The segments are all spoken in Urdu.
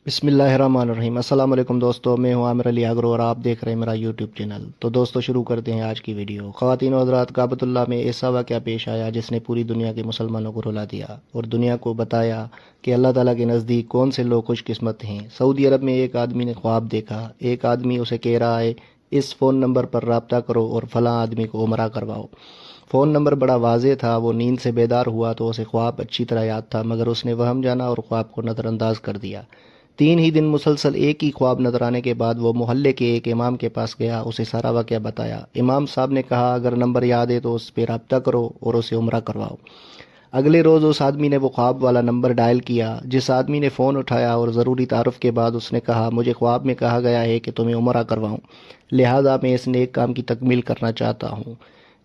بسم اللہ الرحمن الرحیم۔ السلام علیکم دوستو، میں ہوں عامر علی اگرو اور آپ دیکھ رہے ہیں میرا یوٹیوب چینل۔ تو دوستو شروع کرتے ہیں آج کی ویڈیو۔ خواتین و حضرات، کعبۃ اللہ میں ایسا واقعہ پیش آیا جس نے پوری دنیا کے مسلمانوں کو رلا دیا اور دنیا کو بتایا کہ اللہ تعالیٰ کے نزدیک کون سے لوگ خوش قسمت ہیں۔ سعودی عرب میں ایک آدمی نے خواب دیکھا۔ ایک آدمی اسے کہہ رہا ہے اس فون نمبر پر رابطہ کرو اور فلاں آدمی کو عمرہ کرواؤ۔ فون نمبر بڑا واضح تھا۔ وہ نیند سے بیدار ہوا تو اسے خواب اچھی طرح یاد تھا، مگر اس نے وہم جانا اور خواب کو نظر انداز کر دیا۔ 3 ہی دن مسلسل ایک ہی خواب نظر آنے کے بعد وہ محلے کے ایک امام کے پاس گیا، اسے سارا واقعہ بتایا۔ امام صاحب نے کہا اگر نمبر یاد ہے تو اس پہ رابطہ کرو اور اسے عمرہ کرواؤ۔ اگلے روز اس آدمی نے وہ خواب والا نمبر ڈائل کیا۔ جس آدمی نے فون اٹھایا اور ضروری تعارف کے بعد اس نے کہا مجھے خواب میں کہا گیا ہے کہ تمہیں عمرہ کرواؤں، لہذا میں اس نیک کام کی تکمیل کرنا چاہتا ہوں۔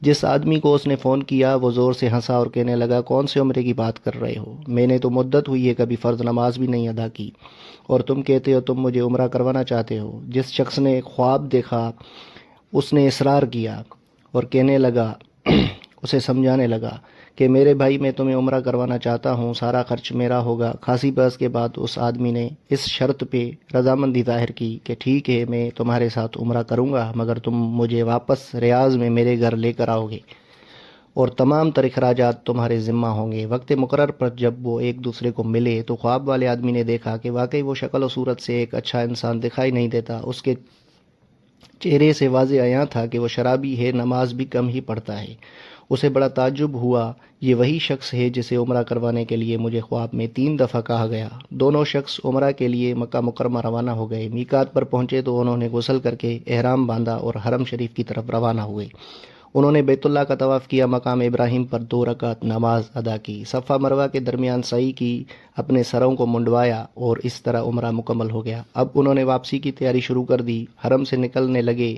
جس آدمی کو اس نے فون کیا وہ زور سے ہنسا اور کہنے لگا کون سے عمرے کی بات کر رہے ہو؟ میں نے تو مدت ہوئی ہے کبھی فرض نماز بھی نہیں ادا کی، اور تم کہتے ہو تم مجھے عمرہ کروانا چاہتے ہو۔ جس شخص نے خواب دیکھا اس نے اصرار کیا اور کہنے لگا اسے سمجھانے لگا کہ میرے بھائی میں تمہیں عمرہ کروانا چاہتا ہوں، سارا خرچ میرا ہوگا۔ خاصی بحث کے بعد اس آدمی نے اس شرط پہ رضامندی ظاہر کی کہ ٹھیک ہے میں تمہارے ساتھ عمرہ کروں گا، مگر تم مجھے واپس ریاض میں میرے گھر لے کر آؤ گے اور تمام تر اخراجات تمہارے ذمہ ہوں گے۔ وقت مقرر پر جب وہ ایک دوسرے کو ملے تو خواب والے آدمی نے دیکھا کہ واقعی وہ شکل و صورت سے ایک اچھا انسان دکھائی نہیں دیتا۔ اس کے چہرے سے واضح عیاں تھا کہ وہ شرابی ہے، نماز بھی کم ہی پڑھتا ہے۔ اسے بڑا تعجب ہوا، یہ وہی شخص ہے جسے عمرہ کروانے کے لیے مجھے خواب میں 3 دفعہ کہا گیا۔ دونوں شخص عمرہ کے لیے مکہ مکرمہ روانہ ہو گئے۔ میقات پر پہنچے تو انہوں نے غسل کر کے احرام باندھا اور حرم شریف کی طرف روانہ ہوئے۔ انہوں نے بیت اللہ کا طواف کیا، مقام ابراہیم پر 2 رکعت نماز ادا کی، صفا مروہ کے درمیان سعی کی، اپنے سروں کو منڈوایا اور اس طرح عمرہ مکمل ہو گیا۔ اب انہوں نے واپسی کی تیاری شروع کر دی۔ حرم سے نکلنے لگے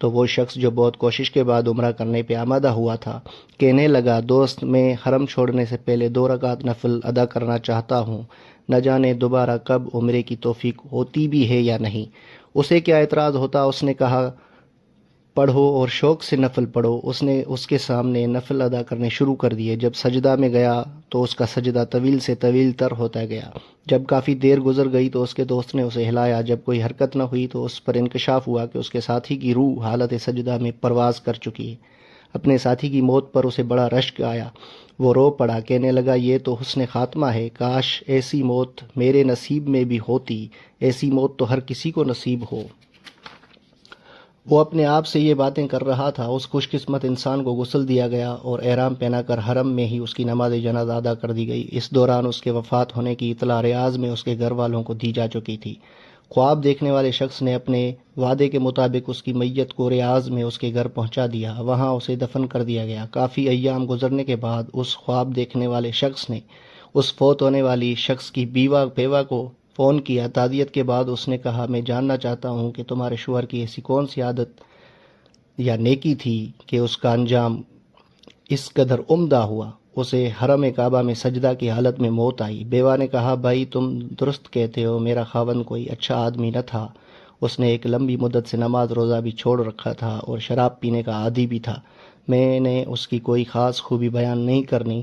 تو وہ شخص جو بہت کوشش کے بعد عمرہ کرنے پہ آمادہ ہوا تھا کہنے لگا دوست میں حرم چھوڑنے سے پہلے 2 رکعت نفل ادا کرنا چاہتا ہوں، نہ جانے دوبارہ کب عمرے کی توفیق ہوتی بھی ہے یا نہیں۔ اسے کیا اعتراض ہوتا؟ اس نے کہا پڑھو اور شوق سے نفل پڑھو۔ اس نے اس کے سامنے نفل ادا کرنے شروع کر دیے۔ جب سجدہ میں گیا تو اس کا سجدہ طویل سے طویل تر ہوتا گیا۔ جب کافی دیر گزر گئی تو اس کے دوست نے اسے ہلایا۔ جب کوئی حرکت نہ ہوئی تو اس پر انکشاف ہوا کہ اس کے ساتھی کی روح حالت سجدہ میں پرواز کر چکی ہے۔ اپنے ساتھی کی موت پر اسے بڑا رشک آیا، وہ رو پڑا، کہنے لگا یہ تو حسن خاتمہ ہے، کاش ایسی موت میرے نصیب میں بھی ہوتی، ایسی موت تو ہر کسی کو نصیب ہو۔ وہ اپنے آپ سے یہ باتیں کر رہا تھا۔ اس خوش قسمت انسان کو غسل دیا گیا اور احرام پہنا کر حرم میں ہی اس کی نماز جنازہ ادا کر دی گئی۔ اس دوران اس کے وفات ہونے کی اطلاع ریاض میں اس کے گھر والوں کو دی جا چکی تھی۔ خواب دیکھنے والے شخص نے اپنے وعدے کے مطابق اس کی میت کو ریاض میں اس کے گھر پہنچا دیا، وہاں اسے دفن کر دیا گیا۔ کافی ایام گزرنے کے بعد اس خواب دیکھنے والے شخص نے اس فوت ہونے والی شخص کی بیوہ کو فون کیا۔ تعزیت کے بعد اس نے کہا میں جاننا چاہتا ہوں کہ تمہارے شوہر کی ایسی کون سی عادت یا نیکی تھی کہ اس کا انجام اس قدر عمدہ ہوا، اسے حرم کعبہ میں سجدہ کی حالت میں موت آئی۔ بیوہ نے کہا بھائی تم درست کہتے ہو، میرا خاوند کوئی اچھا آدمی نہ تھا، اس نے ایک لمبی مدت سے نماز روزہ بھی چھوڑ رکھا تھا اور شراب پینے کا عادی بھی تھا۔ میں نے اس کی کوئی خاص خوبی بیان نہیں کرنی،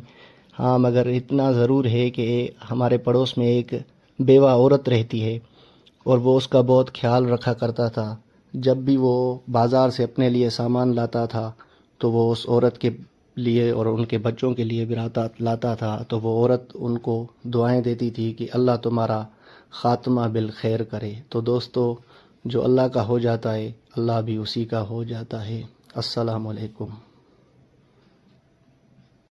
ہاں مگر اتنا ضرور ہے کہ ہمارے پڑوس میں ایک بیوہ عورت رہتی ہے اور وہ اس کا بہت خیال رکھا کرتا تھا۔ جب بھی وہ بازار سے اپنے لیے سامان لاتا تھا تو وہ اس عورت کے لیے اور ان کے بچوں کے لیے بھی لاتا تھا، تو وہ عورت ان کو دعائیں دیتی تھی کہ اللہ تمہارا خاتمہ بالخیر کرے۔ تو دوستو جو اللہ کا ہو جاتا ہے اللہ بھی اسی کا ہو جاتا ہے۔ السلام علیکم۔